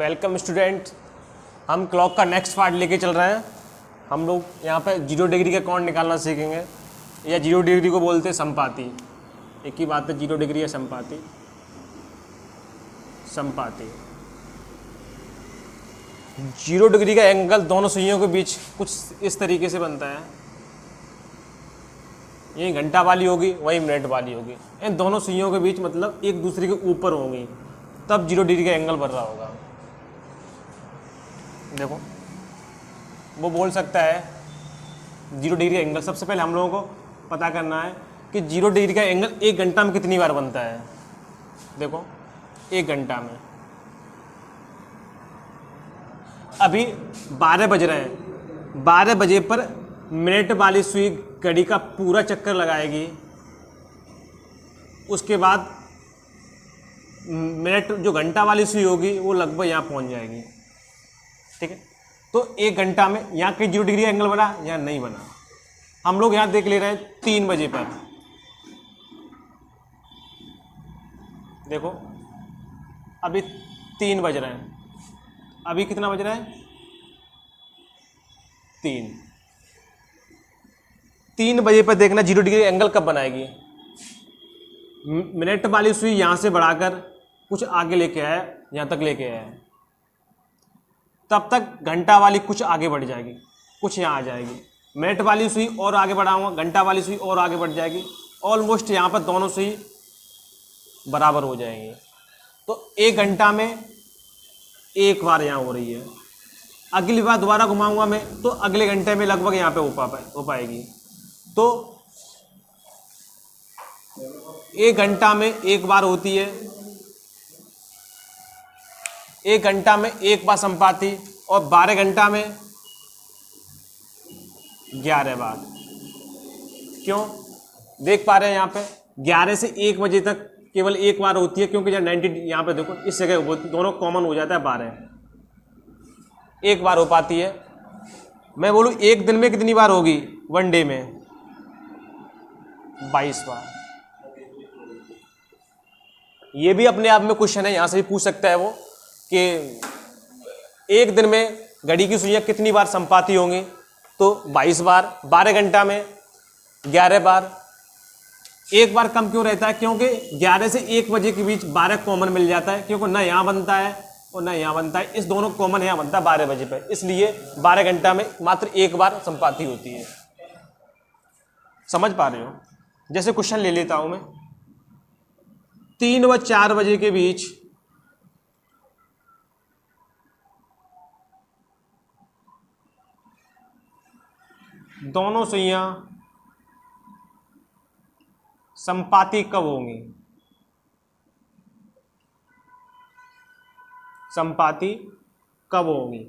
Welcome student. हम clock का next part लेके चल रहे हैं। हम लोग यहाँ पे 0 डिग्री का कोण निकालना सीखेंगे, या 0 डिग्री को बोलते हैं समपाती। एक ही बात है, 0 डिग्री या समपाती। समपाती 0 डिग्री का एंगल दोनों सुइयों के बीच कुछ इस तरीके से बनता है। यही घंटा वाली होगी, वही मिनट वाली होगी। इन दोनों सुइयों के बीच मतलब एक दूसरे के ऊपर होंगी, तब 0 डिग्री का एंगल बन रहा होगा। देखो, वो बोल सकता है 0 डिग्री का एंगल। सबसे पहले हम लोगों को पता करना है कि 0 डिग्री का एंगल 1 घंटा में कितनी बार बनता है। देखो, 1 घंटा में अभी 12 बज रहे हैं। 12 बजे पर मिनट वाली सुई घड़ी का पूरा चक्कर लगाएगी। उसके बाद मिनट जो घंटा वाली सुई होगी वो लगभग यहाँ पहुँच जाएगी। ठीक है, तो 1 घंटा में यहाँ कहीं 0 डिग्री एंगल बना, यहाँ नहीं बना। हम लोग यहाँ देख ले रहे हैं 3 बजे पर। देखो, अभी 3 बज रहे हैं। अभी कितना बज रहा है? 3 बजे पर देखना 0 डिग्री एंगल कब बनाएगी। मिनट वाली सुई यहाँ से बढ़ाकर कुछ आगे लेके आया, यहाँ तक लेके आया, तब तक घंटा वाली कुछ आगे बढ़ जाएगी, कुछ यहाँ आ जाएगी। मिनट वाली सुई और आगे बढ़ाऊंगा, घंटा वाली सुई और आगे बढ़ जाएगी। ऑलमोस्ट यहाँ पर दोनों सुई बराबर हो जाएंगी। तो 1 घंटा में एक बार यहाँ हो रही है। अगली बार दोबारा घुमाऊंगा मैं तो अगले घंटे में लगभग यहाँ पे हो पाएगी। तो 1 घंटा में एक बार होती है। 1 घंटा में एक बार संपाती, और 12 घंटा में 11 बार। क्यों? देख पा रहे हैं यहाँ पे 11 से 1 बजे तक केवल एक बार होती है, क्योंकि जब 90 यहाँ पे देखो इस जगह दोनों कॉमन हो जाता है। 12 एक बार हो पाती है। मैं बोलूँ एक दिन में कितनी बार होगी? 1 डे में 22 बार। ये भी अपने आप में क्वेश्चन है, यहाँ से भी पूछ सकता है वो कि एक दिन में घड़ी की सुइयाँ कितनी बार संपाती होंगी, तो 22 बार। 12 घंटा में 11 बार। एक बार कम क्यों रहता है? क्योंकि 11 से 1 बजे के बीच 12 कॉमन मिल जाता है, क्योंकि ना यहाँ बनता है और ना यहाँ बनता है। इस दोनों कॉमन यहाँ बनता है 12 बजे पर, इसलिए 12 घंटा में मात्र एक बार संपाती होती है। समझ पा रहे हो? जैसे क्वेश्चन ले लेता हूँ मैं। 3 व 4 बजे के बीच दोनों सुइयां संपाती कब होंगी? संपाती कब होंगी?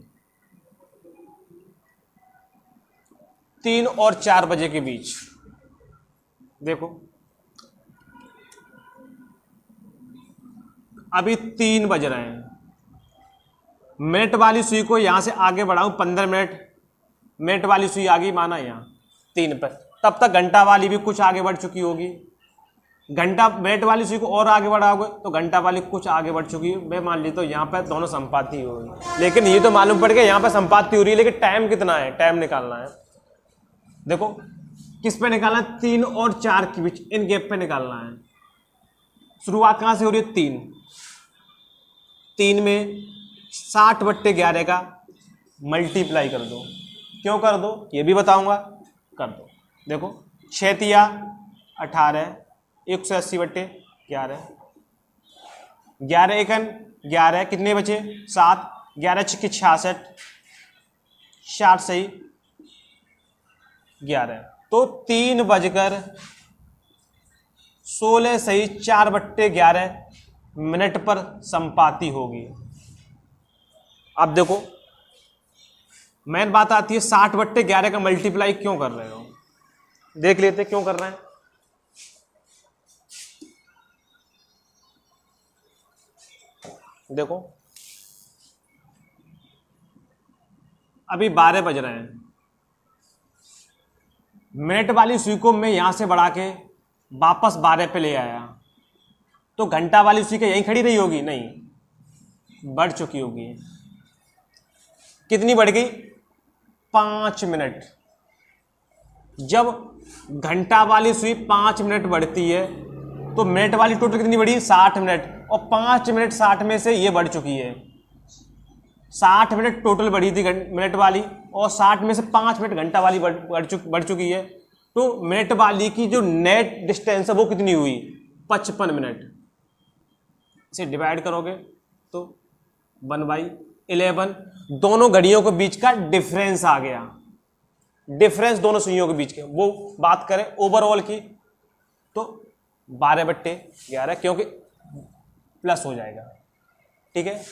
3 और 4 बजे के बीच। देखो, अभी 3 बज रहे हैं। मिनट वाली सुई को यहां से आगे बढ़ाऊं 15 मिनट, मिनट वाली सुई आ गई माना यहाँ 3 पर, तब तक घंटा वाली भी कुछ आगे बढ़ चुकी होगी। घंटा मिनट वाली सुई को और आगे बढ़ाओगे तो घंटा वाली कुछ आगे बढ़ चुकी है। मैं मान ली तो यहाँ पर दोनों संपाती होगी, लेकिन ये तो मालूम पड़ गया यहाँ पर संपाती हो रही है, लेकिन टाइम कितना है? टाइम निकालना है। देखो, किस पे निकालना है? 3 और 4 के बीच, इन गैप पे निकालना है। शुरुआत कहाँ से हो रही है? 3 में 60/11 का मल्टीप्लाई कर दो। क्यों कर दो ये भी बताऊंगा, कर दो। देखो, 6 तिया 18, 180/11, 11 एकन 11, कितने बचे? 7, 11 छिक्के 66, 60 सही 11। तो 3 बजकर 16 सही 4/11 मिनट पर संपाती होगी। अब देखो, मेन बात आती है 60/11 का मल्टीप्लाई क्यों कर रहे हो? देख लेते क्यों कर रहे हैं। देखो, अभी 12 बज रहे हैं। मिनट वाली सुई को मैं यहां से बढ़ा के वापस 12 पे ले आया, तो घंटा वाली सुई क्या यहीं खड़ी रही होगी? नहीं, बढ़ चुकी होगी। कितनी बढ़ गई? 5 मिनट। जब घंटा वाली सुई 5 मिनट बढ़ती है तो मिनट वाली टोटल कितनी बढ़ी? 60 मिनट। और 5 मिनट 60 में से ये बढ़ चुकी है। 60 मिनट टोटल बढ़ी थी मिनट वाली, और 60 में से 5 मिनट घंटा वाली बढ़ चुकी है। तो मिनट वाली की जो नेट डिस्टेंस है वो कितनी हुई? 55 मिनट। इसे डिवाइड करोगे तो 1/11 दोनों घड़ियों के बीच का डिफरेंस आ गया। डिफरेंस दोनों सुइयों के बीच के, वो बात करें ओवरऑल की तो 12/11, क्योंकि प्लस हो जाएगा, ठीक है।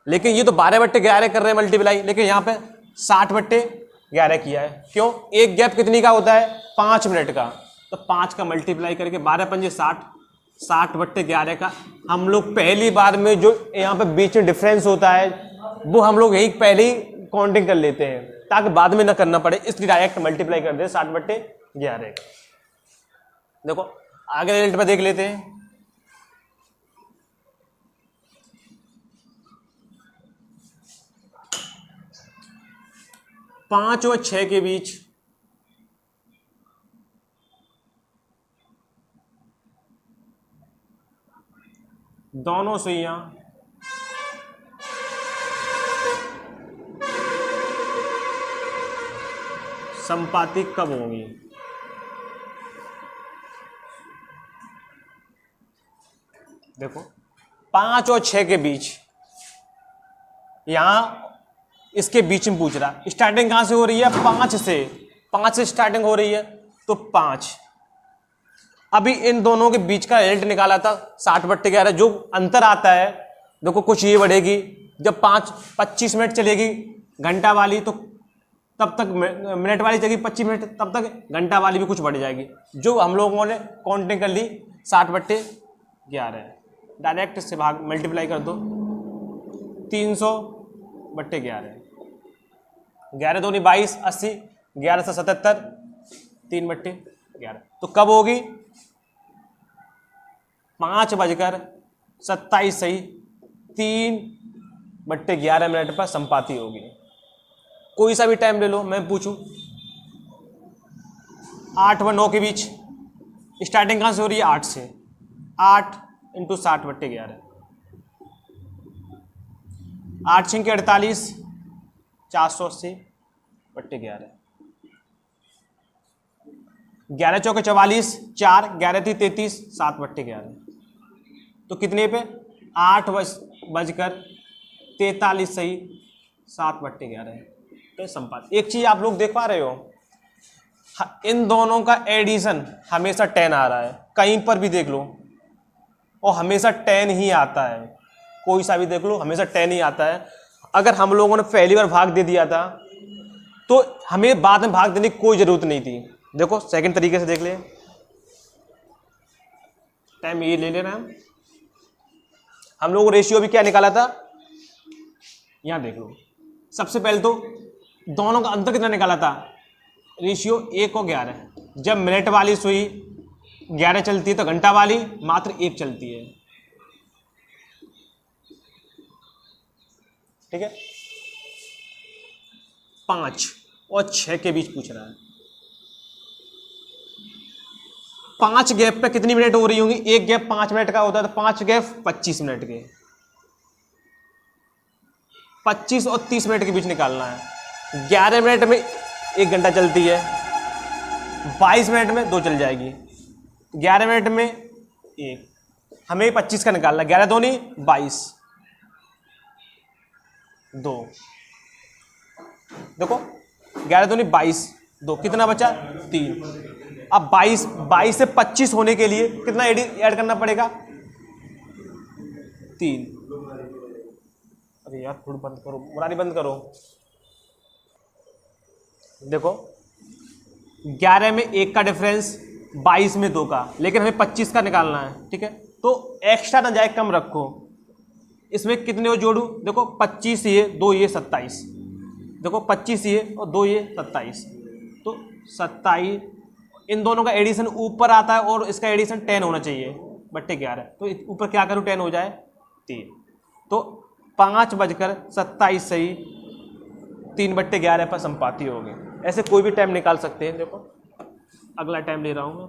लेकिन ये तो 12/11 कर रहे हैं मल्टीप्लाई, लेकिन यहाँ पे 60/11 किया है। क्यों? एक गैप कितनी का होता है? 5 मिनट का। तो 5 का मल्टीप्लाई करके 12×5 60, 60/11 का हम लोग पहली बार में जो यहाँ पे बीच में डिफरेंस होता है वो हम लोग यही पहले ही काउंटिंग कर लेते हैं ताकि बाद में ना करना पड़े, इसलिए डायरेक्ट मल्टीप्लाई कर दे 60/11 का। देखो आगे रिजल्ट में देख लेते हैं। पांच और 6 के बीच दोनों सुइयां संपाती कब होंगी? देखो 5 और 6 के बीच, यहां इसके बीच में पूछ रहा, स्टार्टिंग कहां से हो रही है? 5 से। 5 से स्टार्टिंग हो रही है तो 5। अभी इन दोनों के बीच का रिजल्ट निकाला था 60/11। जो अंतर आता है देखो, कुछ ये बढ़ेगी जब 25 मिनट चलेगी घंटा वाली, तो तब तक मिनट वाली चलेगी 25 मिनट, तब तक घंटा वाली भी कुछ बढ़ जाएगी। जो हम लोगों ने काउंटिंग कर ली 60/11 है। डायरेक्ट इससे भाग मल्टीप्लाई कर दो 300/11। 11 दूनी 22, 80, 11 से 77, 3/11। तो कब होगी? 5:27 सही 3/11 मिनट पर संपाती होगी। कोई सा भी टाइम ले लो, मैं पूछूं 8 व 9 के बीच, स्टार्टिंग कहां से हो रही है? 8 से। 8 × 60/11, 8 × 48, 480/11। 11 चौके 44, 4, 11 थी 33, 7/11। तो कितने पे? 8:43 सही 7/11। तो संपात। एक चीज आप लोग देख पा रहे हो, इन दोनों का एडिशन हमेशा 10 आ रहा है, कहीं पर भी देख लो और हमेशा 10 ही आता है। कोई सा भी देख लो हमेशा 10 ही आता है। अगर हम लोगों ने पहली बार भाग दे दिया था तो हमें बाद में भाग देने की कोई जरूरत नहीं थी। देखो सेकंड तरीके से देख ले, टाइम ये ले लेना। हम लोगों ने रेशियो भी क्या निकाला था, यहां देख लो। सबसे पहले तो दोनों का अंतर कितना निकाला था? रेशियो 1 और 11। जब मिनट वाली सुई 11 चलती है तो घंटा वाली मात्र 1 चलती है, ठीक है। 5 और 6 के बीच पूछ रहा है। 5 गैप पे कितनी मिनट हो रही होंगी? एक गैप 5 मिनट का होता है तो 5 गैप 25 मिनट के। 25 और 30 मिनट के बीच निकालना है। 11 मिनट में 1 घंटा चलती है, 22 मिनट में 2 चल जाएगी, 11 मिनट में 1। हमें 25 का निकालना है। 11 दूनी 22, 2। देखो 11 दूनी 22, 2 कितना बचा? 3। अब 22 से 25 होने के लिए कितना ऐड करना पड़ेगा? 3। अरे यार थोड़ा बंद करो, मुरारी बंद करो। देखो 11 में 1 का डिफरेंस, 22 में 2 का, लेकिन हमें 25 का निकालना है, ठीक है। तो एक्स्ट्रा ना जाए, कम रखो। इसमें कितने को जोड़ू? देखो 25 ये, 2 ये, 27। देखो 25 ये और 2 ये, 27। तो 27, इन दोनों का एडिशन ऊपर आता है और इसका एडिशन 10 होना चाहिए /11। तो ऊपर क्या करूँ? 10 हो जाए 3। तो 5:27 सही 3/11 पर संपाति होंगे। ऐसे कोई भी टाइम निकाल सकते हैं। देखो अगला टाइम ले रहा हूं मैं,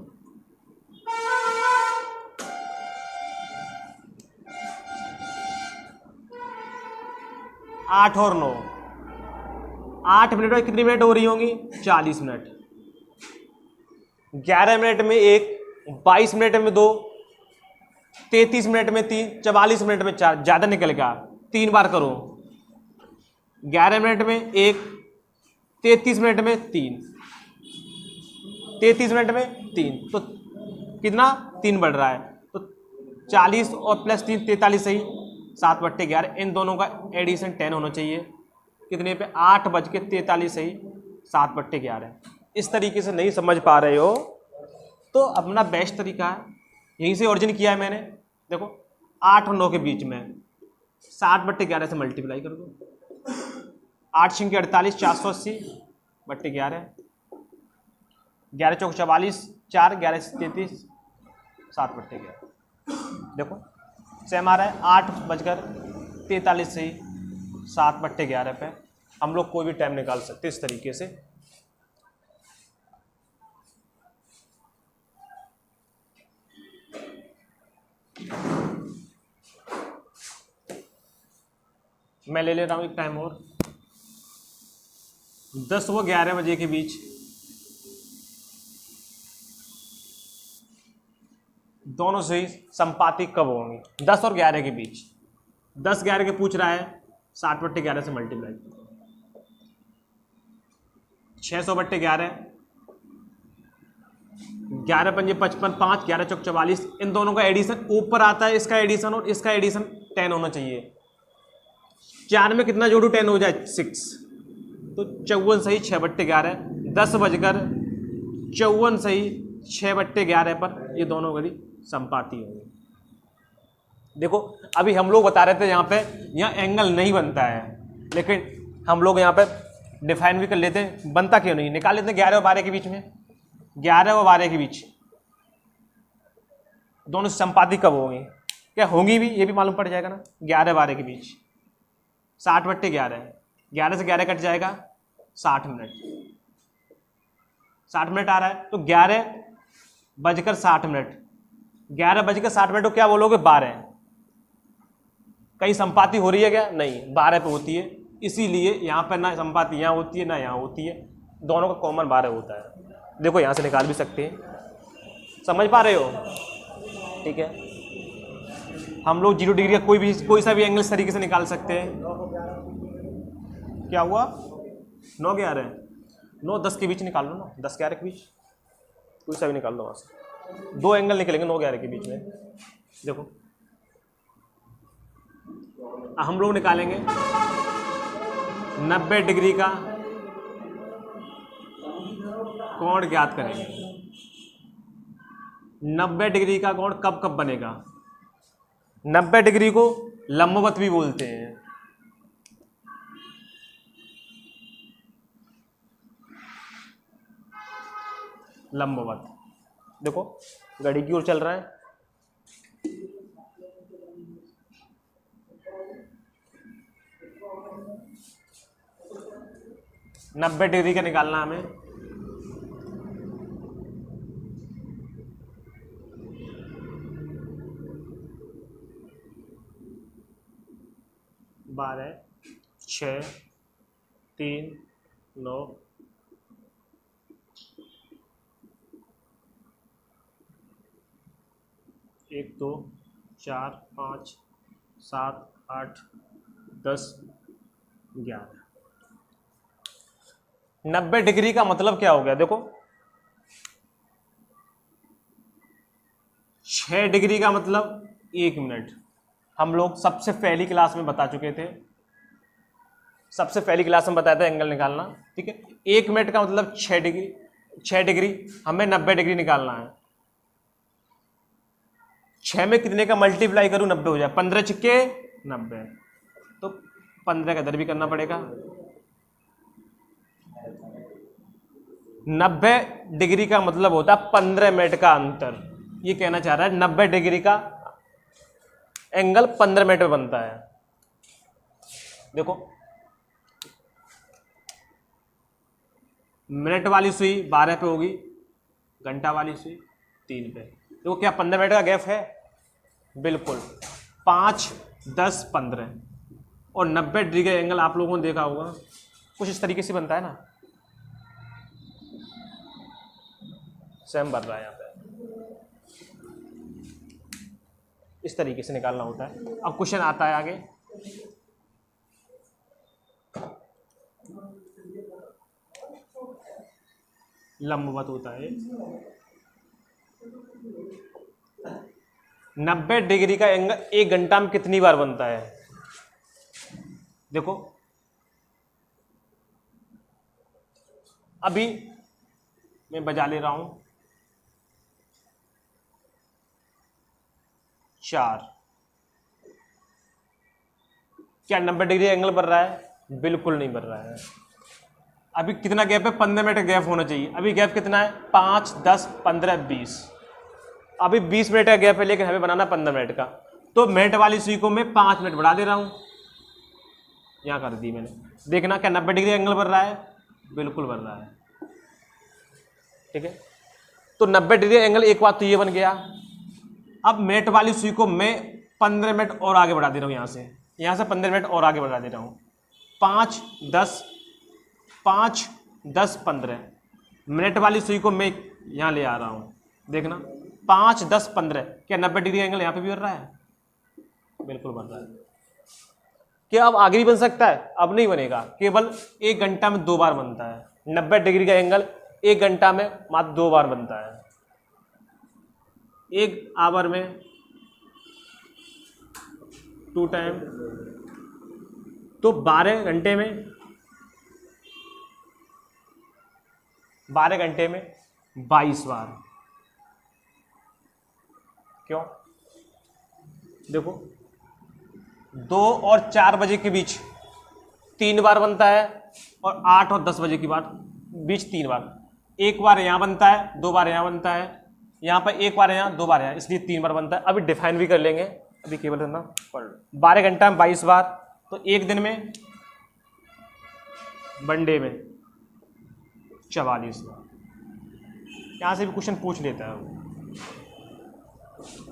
8 और 9, 8 मिनट में कितनी मिनट हो रही होंगी? 40 मिनट। 11 मिनट में 1, 22 मिनट में 2, 33 मिनट में 3, 44 मिनट में 4, ज्यादा निकल गया। 3 बार करो, 11 मिनट में 1, 33 मिनट में 3, 33 मिनट में 3, तो कितना? 3 बढ़ रहा है, तो 40 और प्लस 3 43 सही 7/11। इन दोनों का एडिशन 10 होना चाहिए। कितने पे? 8:43 सही 7/11। इस तरीके से नहीं समझ पा रहे हो तो अपना बेस्ट तरीका है, यहीं से ओरिजिन किया है मैंने। देखो 8 और 9 के बीच में 7/11 से मल्टीप्लाई कर दो। 8 × 48 480/11, 11 चौक 44, 4 11 33 7/11। देखो सेम आ रहा है 8:43 से 7/11 पे हम लोग कोई भी टाइम निकाल सकते इस तरीके से। मैं ले रहा हूं एक टाइम और, 10 व 11 बजे के बीच दोनों से ही संपाति कब होंगी? 10 और 11 के बीच। 10 11 के पूछ रहा है, 7/11 से मल्टीप्लाई, 600/11, 11 पंजे 55, 5 11 चौक 44। इन दोनों का एडिशन ऊपर आता है, इसका एडिशन और इसका एडिशन 10 होना चाहिए। 4 में कितना जोड़ू? 10 हो जाए 6, तो 54 सही 6/11। 10:54 सही 6/11 पर ये दोनों घड़ी संपाति होंगे। देखो अभी हम लोग बता रहे थे यहाँ पे यहाँ एंगल नहीं बनता है, लेकिन हम लोग यहाँ पे डिफाइन भी कर लेते हैं। बनता क्यों नहीं? निकाल लेते हैं 11 और 12 के बीच में। 11 और 12 के बीच दोनों संपाति कब होंगी? क्या होंगी भी, ये भी मालूम पड़ जाएगा ना। 11 12 के बीच 60/11, 11 से 11 कट जाएगा 60 मिनट, 60 मिनट आ रहा है, तो 11:60, 11:60 तो क्या बोलोगे? 12। कहीं संपाति हो रही है क्या? नहीं, 12 पे होती है। इसीलिए यहाँ पर ना संपाति यहाँ होती है ना यहाँ होती है, दोनों का कॉमन 12 होता है। देखो यहाँ से निकाल भी सकते हैं, समझ पा रहे हो? ठीक है, हम लोग 0 डिग्री का कोई सा भी एंगल इस तरीके से निकाल सकते हैं। क्या हुआ? 9 11, 9 10 के बीच निकाल लो ना, 10 11 के बीच कोई सा भी निकाल दो। वहाँ से 2 एंगल निकलेंगे 9 11 के बीच में। देखो हम लोग निकालेंगे 90 डिग्री का कोण ज्ञात करेंगे। 90 डिग्री का कोण कब कब बनेगा? 90 डिग्री को लंबवत भी बोलते हैं। लंबवत, देखो घड़ी की ओर चल रहा है, नब्बे डिग्री का निकालना हमें। बारह 6 3 9 1 2 4 5 7 8 10 11। 90 डिग्री का मतलब क्या हो गया? देखो 6 डिग्री का मतलब 1 मिनट। हम लोग सबसे पहली क्लास में बता चुके थे, सबसे पहली क्लास में बताया था एंगल निकालना। ठीक है, 1 मिनट का मतलब 6 डिग्री। 6 डिग्री हमें 90 डिग्री निकालना है। 6 में कितने का मल्टीप्लाई करूं 90 हो जाए? 15 छिक्के 90, तो 15 का इधर भी करना पड़ेगा। 90 डिग्री का मतलब होता है 15 मिनट का अंतर। ये कहना चाह रहा है 90 डिग्री का एंगल 15 मिनट में बनता है। देखो मिनट वाली सुई 12 पे होगी, घंटा वाली सुई 3 पे। देखो क्या 15 मिनट का गैप है, बिल्कुल 5, 10, 15 और 90 डिग्री का एंगल आप लोगों ने देखा होगा कुछ इस तरीके से बनता है ना, सेम बन रहा है यहाँ पे, इस तरीके से निकालना होता है। अब क्वेश्चन आता है आगे, लंबवत होता है। 90 डिग्री का एंगल 1 घंटा में कितनी बार बनता है? देखो अभी मैं बजा ले रहा हूं 4। क्या 90 डिग्री एंगल बन रहा है? बिल्कुल नहीं बन रहा है। अभी कितना गैप है? 15 मिनट का गैप होना चाहिए। अभी गैप कितना है? 5, 10, 15, 20। अभी 20 मिनट का गैप है, लेकिन हमें बनाना 15 मिनट का। तो मिनट वाली सुई को मैं 5 मिनट बढ़ा दे रहा हूं, यहां कर दी मैंने। देखना क्या 90 डिग्री एंगल बन रहा है? बिल्कुल बन रहा है। ठीक है, तो 90 डिग्री एंगल एक बात तो ये बन गया। अब मिनट वाली सुई को मैं 15 मिनट और आगे बढ़ा दे रहा हूं, यहां से 15 मिनट और आगे बढ़ा दे रहा हूं। 5, 10, 15 मिनट वाली सुई को मैं यहां ले आ रहा हूं। देखना 5, 10, 15। क्या 90 डिग्री एंगल यहां पे भी बन रहा है? बिल्कुल बन रहा है। क्या अब आगे भी बन सकता है? अब नहीं बनेगा, केवल 1 घंटा में 2 बार बनता है। 90 डिग्री का एंगल 1 घंटा में मात्र 2 बार बनता है। 1 आवर में 2 टाइम, तो 12 घंटे में 22 बार। क्यों? देखो 2 और 4 बजे के बीच 3 बार बनता है, और 8 और 10 बजे के बाद बीच 3 बार। 1 बार यहां बनता है, 2 बार यहां बनता है, यहां पर 1 बार यहां, 2 बार यहां, इसलिए 3 बार बनता है। अभी डिफाइन भी कर लेंगे, अभी केवल है ना 12 घंटा में 22 बार, तो एक दिन में वनडे में 44 बार। यहां से भी क्वेश्चन पूछ लेता है वो।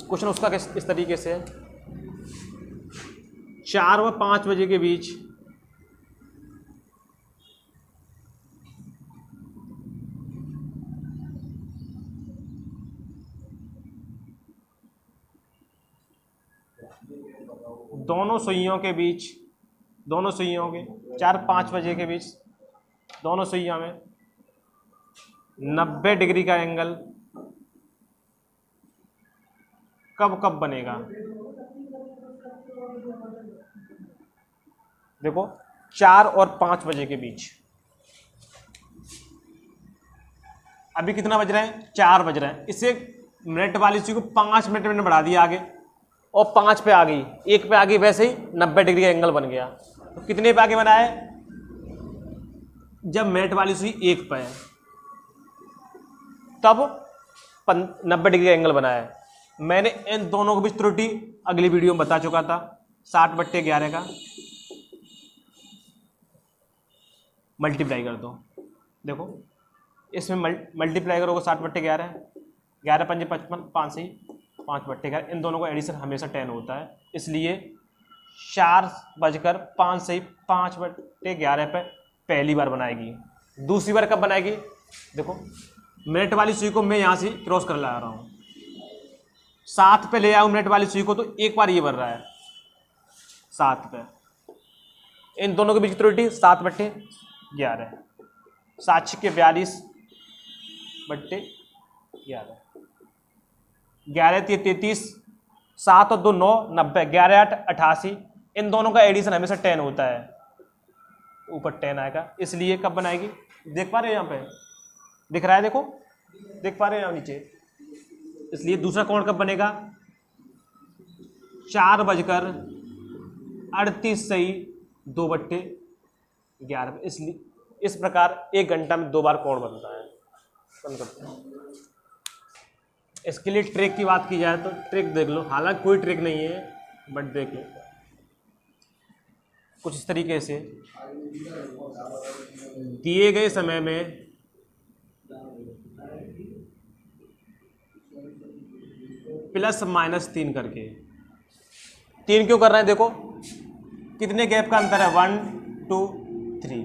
क्वेश्चन उसका इस तरीके से है, 4 व 5 बजे के बीच दोनों सुइयों के 4-5 बजे के बीच दोनों सुइयों में 90 डिग्री का एंगल कब कब बनेगा? देखो 4 और 5 बजे के बीच। अभी कितना बज रहे हैं? 4 बज रहे हैं। इसे मिनट वाली सुई को 5 मिनट मैंने बढ़ा दिया आगे, और 5 पे आ गई, 1 पे आ गई, वैसे ही 90 डिग्री का एंगल बन गया। तो कितने पे आगे बना है? जब मिनट वाली सुई 1 पे है तब 90 डिग्री का एंगल बना है। मैंने इन दोनों के बीच त्रुटि अगली वीडियो में बता चुका था, 60/11 का मल्टीप्लाई कर दो। देखो इसमें मल्टीप्लाई करोगे 60/11, 11 पंजे 55, 5 से 5/11। इन दोनों का एडिशन हमेशा 10 होता है, इसलिए 4:05 से 5/11 पे पहली बार बनाएगी। दूसरी बार कब बनाएगी? देखो मिनट वाली सुई को मैं यहां से क्रॉस कर ला रहा हूं, 7 पे ले आऊं मिनट वाली सुई को, तो 1 बार ये बन रहा है 7 पे। इन दोनों के बीच त्रुटि 7/11, 7 के 42/11, 11 3 33, 7 और 2 9 90, 11 8 88। इन दोनों का एडिशन हमेशा 10 होता है, ऊपर 10 आएगा, इसलिए कब बनाएगी? देख पा रहे हो यहाँ पे दिख रहा है? देखो देख पा रहे हो यहाँ नीचे? इसलिए दूसरा कोण कब बनेगा? 4:38 से 2/11। इसलिए इस प्रकार 1 घंटा में 2 बार कोण बनता है। बंद करते हैं। इसके लिए ट्रिक की बात की जाए तो ट्रिक देख लो, हालांकि कोई ट्रिक नहीं है, बट देख लो। कुछ इस तरीके से दिए गए समय में ±3 करके। 3 क्यों कर रहे हैं? देखो कितने गैप का अंतर है, 1 2 3,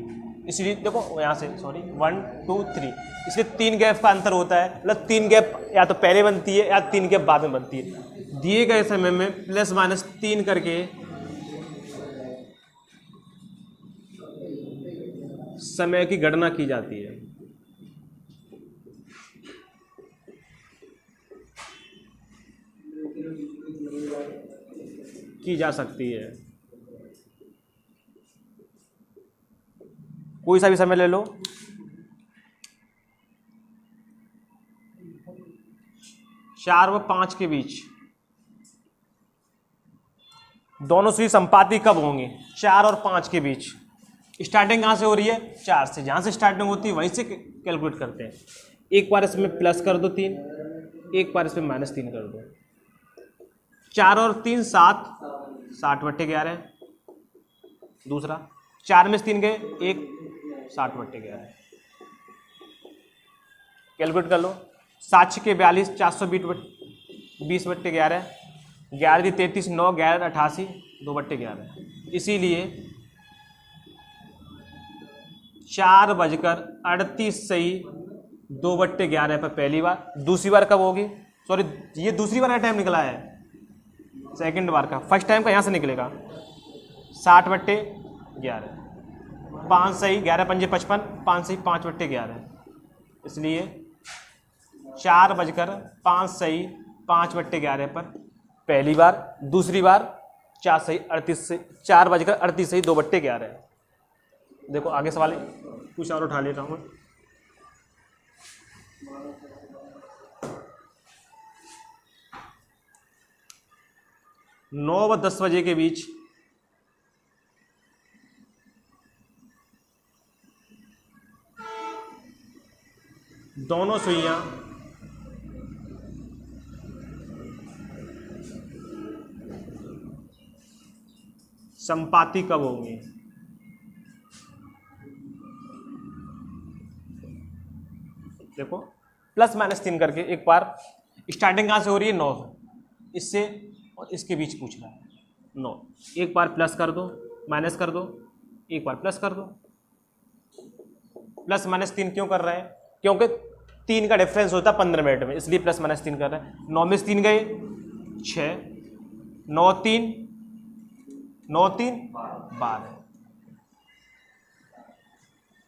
इसलिए देखो यहाँ से, सॉरी 1 2 3, इसलिए 3 गैप का अंतर होता है। मतलब 3 गैप या तो पहले बनती है या 3 गैप बाद में बनती है। दिए गए समय में ±3 करके समय की गणना की जाती है। की जा सकती है। कोई सा भी समय ले लो, चार व 5 के बीच दोनों सुई संपाती कब होंगी? 4 और 5 के बीच। स्टार्टिंग कहाँ से हो रही है? 4 से। जहाँ से स्टार्टिंग होती है वहीं से कैलकुलेट करते हैं। एक बार इसमें प्लस कर दो 3, एक बार इसमें -3 कर दो। 4 और 3 7, 60/11। दूसरा 4 में से 3 गए 1, 60/11। कैलकुलेट कर लो। 7 के 42, 420/11। 11 की 33, 9 11 88, 2/11। इसीलिए 4:38 सही 2/11 पर पहली बार। दूसरी बार कब होगी? सॉरी, ये दूसरी बार का टाइम निकला है, सेकंड बार का। फर्स्ट टाइम का यहाँ से निकलेगा 60/11। 5 सही 11 पंजे 55, 5 सही 5/11। इसलिए 4:05 सही 5/11 पर पहली बार। दूसरी बार 4 सही 38 से 4:38 सही 2/11। देखो आगे सवाल कुछ और उठा लेता हूँ। 9 व 10 बजे के बीच दोनों सुइयां संपाती कब होंगी? देखो ±3 करके एक बार। स्टार्टिंग कहाँ से हो रही है? 9 से। इससे और इसके बीच पूछ रहा है 9। एक बार प्लस कर दो, माइनस कर दो, एक बार प्लस कर दो। ±3 क्यों कर रहे हैं? क्योंकि 3 का डिफरेंस होता है 15 मिनट में, इसलिए ±3 कर रहे हैं। 9 में से 3 गए 6, 9 3 9 3 12।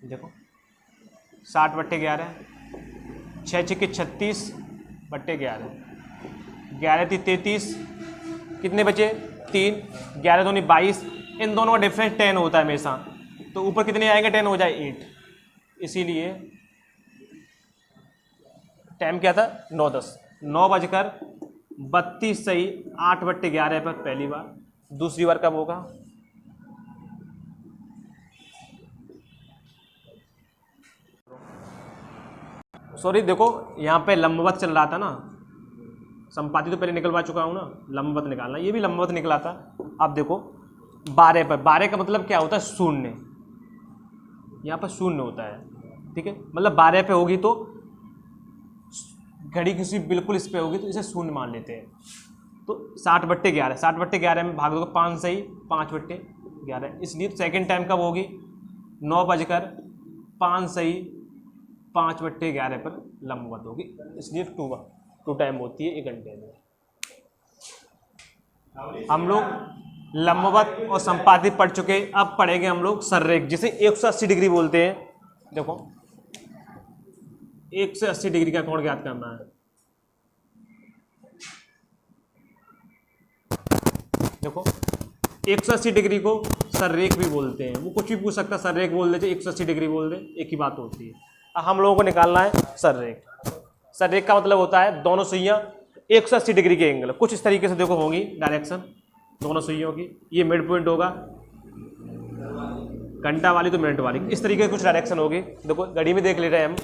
देखो 60/11, 6 6 36/11, 11 3 33, कितने बचे? 3, 11 दूनी 22। इन दोनों का डिफरेंस 10 होता है हमेशा, तो ऊपर कितने आएंगे? 10 हो जाए 8। इसीलिए टाइम क्या था? 9:10। 9:32 सही 8/11 पर पहली बार। दूसरी बार कब होगा? सॉरी, देखो यहाँ पे लंबवत चल रहा था ना, संपाती तो पहले निकलवा चुका हूँ ना, लंबवत निकालना। ये भी लंबवत निकला था। अब देखो 12 पर, 12 का मतलब क्या होता है? शून्य। यहाँ पर शून्य होता है, ठीक है। मतलब 12 पे होगी तो घड़ी किसी बिल्कुल इस पे होगी तो इसे शून्य मान लेते हैं। तो 60/11, 60/11 में भाग दोगे 5 सही 5/11। इसलिए सेकंड टाइम कब होगी? 9:05 सही 5/11 पर लंबवत होगी। इसलिए 2 टाइम होती है 1 घंटे में। हम लोग लंबवत और संपाती पढ़ चुके। अब पढ़ेंगे हम लोग सररेख, जिसे 180 डिग्री बोलते हैं। देखो 180 डिग्री का कोण ज्ञात करना है। देखो 180 डिग्री को सररेख भी बोलते हैं। वो कुछ भी पूछ सकता है, सररेख बोल दे, 180 डिग्री बोल दे, एक ही बात होती है। अब हम लोगों को निकालना है सररेख। सररेख का मतलब होता है दोनों सुइयां 180 डिग्री के एंगल कुछ इस तरीके से देखो होंगी, डायरेक्शन दोनों सुइयों की। ये मिड पॉइंट होगा, घंटा वाली तो मिनट वाली, इस तरीके से कुछ डायरेक्शन होगी। देखो घड़ी में देख ले रहे हैं हम,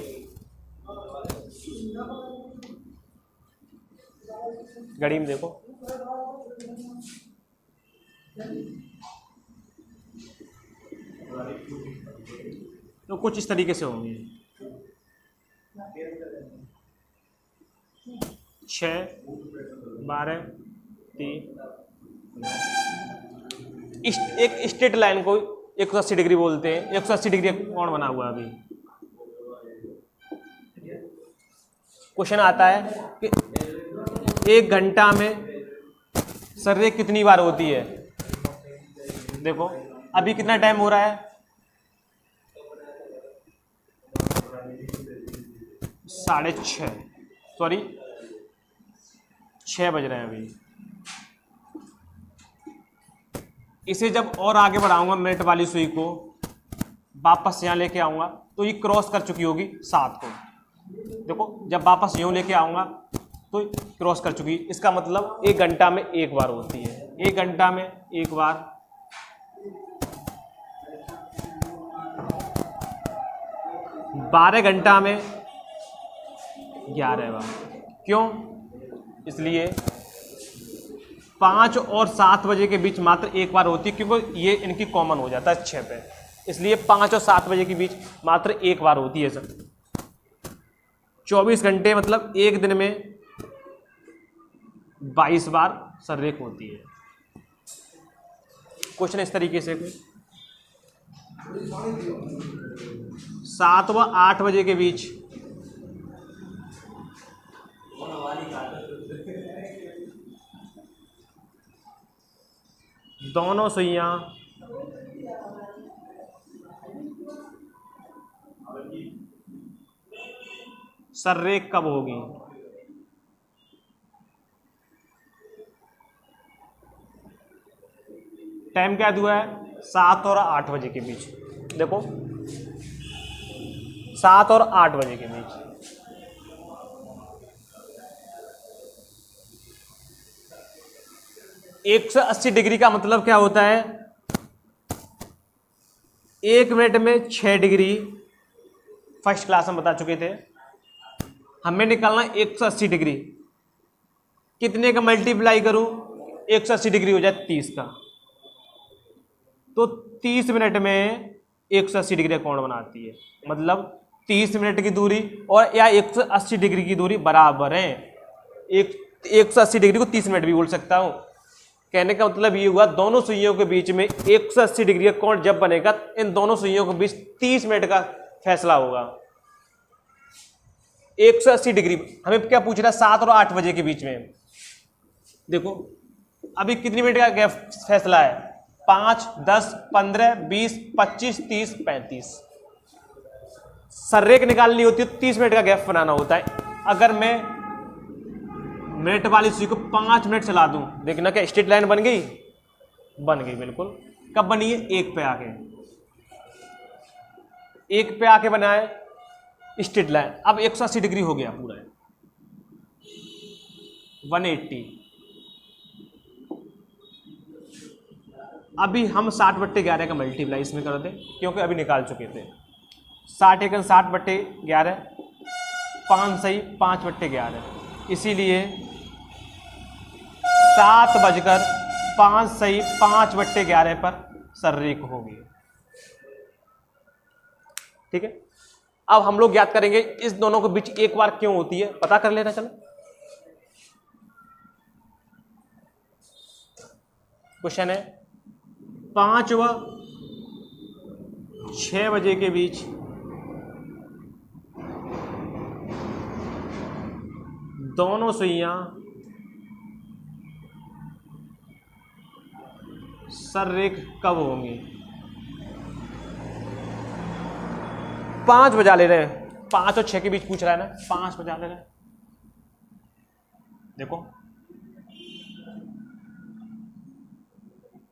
घड़ी में देखो तो कुछ इस तरीके से होंगे, 6, 12, 3। एक स्ट्रेट लाइन को 180 डिग्री बोलते हैं। 180 डिग्री कौन बना हुआ है? अभी क्वेश्चन आता है कि 1 घंटा में सर्रे कितनी बार होती है। देखो अभी कितना टाइम हो रहा है? 6:30, सॉरी 6 बज रहे हैं अभी। इसे जब और आगे बढ़ाऊंगा मिनट वाली सुई को, वापस यहाँ लेके आऊंगा तो ये क्रॉस कर चुकी होगी 7 को। देखो जब वापस यूं लेके आऊंगा तो क्रॉस कर चुकी। इसका मतलब 1 घंटा में 1 बार होती है। 1 घंटा में 1 बार। 12 घंटा में 11 बार। क्यों? इसलिए 5 और 7 बजे के बीच मात्र 1 बार होती है, क्योंकि ये इनकी कॉमन हो जाता है 6 पे। इसलिए 5 और 7 बजे के बीच मात्र 1 बार होती है सर। 24 घंटे मतलब 1 दिन में 22 बार सर्रेख होती है। क्वेश्चन इस तरीके से, 7 व 8 बजे के बीच दोनों सुइयां सर्रेख कब होगी? टाइम क्या दिया है? 7 और 8 बजे के बीच। देखो 7 और 8 बजे के बीच। एक 180 डिग्री का मतलब क्या होता है? 1 मिनट में 6 डिग्री। फर्स्ट क्लास में बता चुके थे। हमें निकालना 180 डिग्री। कितने का मल्टीप्लाई करूं 180 डिग्री हो जाए 30 का। तो 30 मिनट में 180 डिग्री कौन बनाती है? मतलब 30 मिनट की दूरी और या 180 डिग्री की दूरी बराबर है। 180 डिग्री को 30 मिनट भी बोल सकता हूं। कहने का मतलब ये हुआ दोनों सुइयों के बीच में 180 डिग्री का कोण जब बनेगा, इन दोनों सुइयों के बीच 30 मिनट का फैसला होगा। 180 डिग्री हमें क्या पूछ रहा है? 7 और 8 बजे के बीच में। देखो अभी कितनी मिनट का गैप फैसला है? 5, 10, 15, 20, 25, 30, 35। सर्रेख निकालनी होती है 30 मिनट का गैप बनाना होता है। अगर मैं मिनट वाली सुई को 5 मिनट चला दूं, देखना क्या स्ट्रेट लाइन बन गई? बन गई बिल्कुल। कब बनी है? 1 पे आके। 1 पे आके बनाए स्ट्रेट लाइन। अब 180 डिग्री हो गया पूरा 180। अभी हम 60/11 का मल्टीप्लाई इसमें कर दें, क्योंकि अभी निकाल चुके थे। 60 एकन 60/11, 5 सही 5/11। इसीलिए 7:05 सही 5/11 पर सर्रेख होगी। ठीक है। अब हम लोग याद करेंगे इस दोनों के बीच 1 बार क्यों होती है, पता कर लेना। चलो क्वेश्चन है 5 व 6 बजे के बीच दोनों सुइयां सर्रेख कब होंगी? 5 बजा ले रहे हैं। 5 और 6 के बीच पूछ रहा है ना, 5 बजा ले रहे हैं। देखो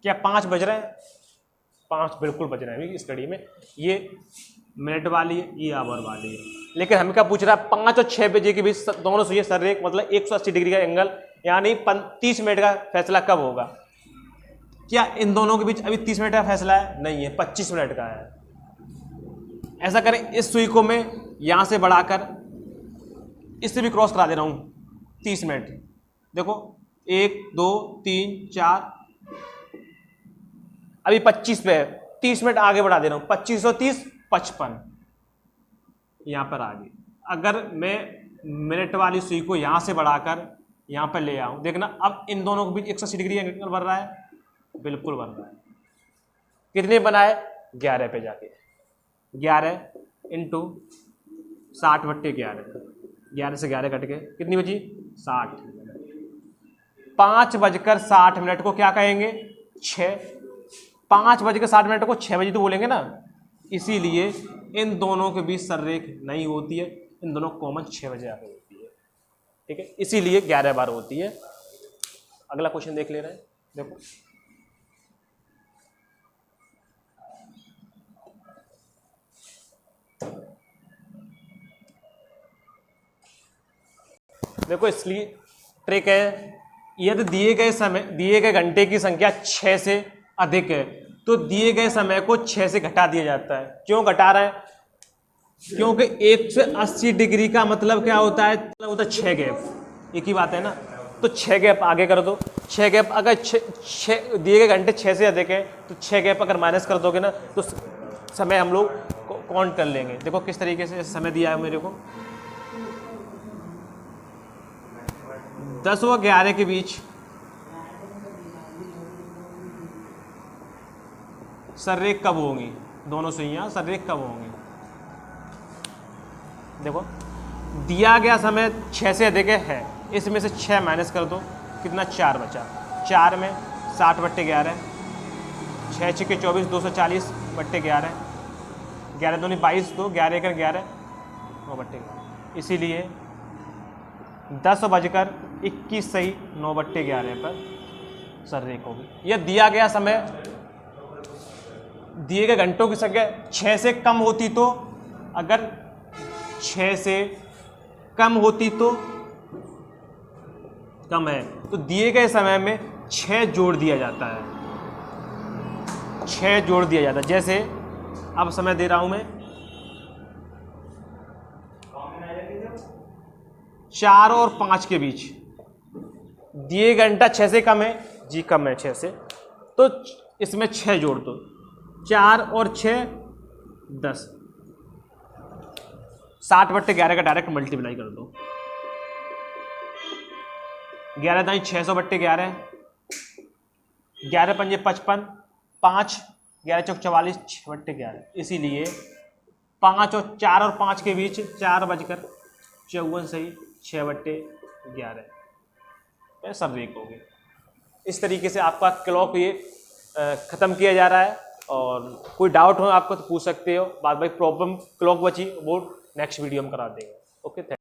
क्या 5 बज रहे हैं? 5 बिल्कुल बज रहे हैं इस घड़ी में। ये मिनट वाली है, ये आवर वाली है। लेकिन हमें क्या पूछ रहा है? 5 और 6 बजे के बीच दोनों सुइयां सर्रेख, मतलब 180 डिग्री का एंगल, यानी 30 मिनट का फैसला कब होगा? क्या इन दोनों के बीच अभी 30 मिनट का फैसला है? नहीं है, 25 मिनट का है। ऐसा करें, इस सुई को मैं यहां से बढ़ाकर इससे भी क्रॉस करा दे रहा हूं 30 मिनट। देखो 1, 2, 3, 4, अभी 25 पे है। 30 मिनट आगे बढ़ा दे रहा हूँ, 25 और 30 55 यहाँ पर आ गई। अगर मैं मिनट वाली सुई को यहाँ से बढ़ाकर यहाँ पर ले आऊँ, देखना अब इन दोनों के बीच 180 डिग्री एंगल बन रहा है, बिल्कुल बन रहा है। कितने बनाए? 11 पे जाके 11 इंटू 60/11, 11 से 11 कट के कितनी बची? 60। 5:60 को क्या कहेंगे? 6। 5:60 को 6 बजे तो बोलेंगे ना, इसीलिए इन दोनों के बीच सररेख नहीं होती है, इन दोनों कॉमन 6 बजे आकर होती है, ठीक है, इसीलिए 11 बार होती है। अगला क्वेश्चन देख ले रहे हैं, देखो देखो इसलिए ट्रिक है, यदि दिए गए घंटे की संख्या 6 से अधिक है तो दिए गए समय को 6 से घटा दिया जाता है। क्यों घटा रहे हैं? क्योंकि 180 डिग्री का मतलब क्या होता है? मतलब होता है 6 गैप, एक ही बात है ना। तो 6 गैप आगे कर दो, 6 गैप अगर दिए गए घंटे 6 से अधिक है तो 6 गैप अगर माइनस कर दोगे ना तो समय हम लोग काउंट कर लेंगे। देखो किस तरीके से समय दिया है मेरे को, 10 व 11 के बीच सररेख कब होंगी? दोनों सुइयां सररेख कब होंगी? देखो दिया गया समय 6 से अधिक है, इसमें से 6 माइनस कर दो, कितना? 4 बचा। 4 में 60/11, 6 6 24, 240/11, 11 दूनी 22, 2 11 1 11, 9/11। इसीलिए 10:21 सही 9/11 पर सररेख होगी। यह दिया गया समय दिए गए घंटों की संख्या 6 से कम होती तो, अगर 6 से कम होती तो, कम है तो दिए गए समय में 6 जोड़ दिया जाता है, 6 जोड़ दिया जाता है। जैसे अब समय दे रहा हूं मैं 4 और 5 के बीच, दिए घंटा 6 से कम है जी, कम है 6 से, तो इसमें 6 जोड़ दो, 4 और 6 10, 60/11 का डायरेक्ट मल्टीप्लाई कर दो, 11 दाई 600/11, 11 पंजे 55, 5 11 चौक 44, 6/11। इसीलिए 4 और 5 के बीच 4:54 सही 6/11 सररेख होगी। इस तरीके से आपका क्लॉक ये ख़त्म किया जा रहा है, और कोई डाउट हो आपको तो पूछ सकते हो। बाद में प्रॉब्लम क्लॉक बची वो नेक्स्ट वीडियो में करा देंगे। Okay, thank you.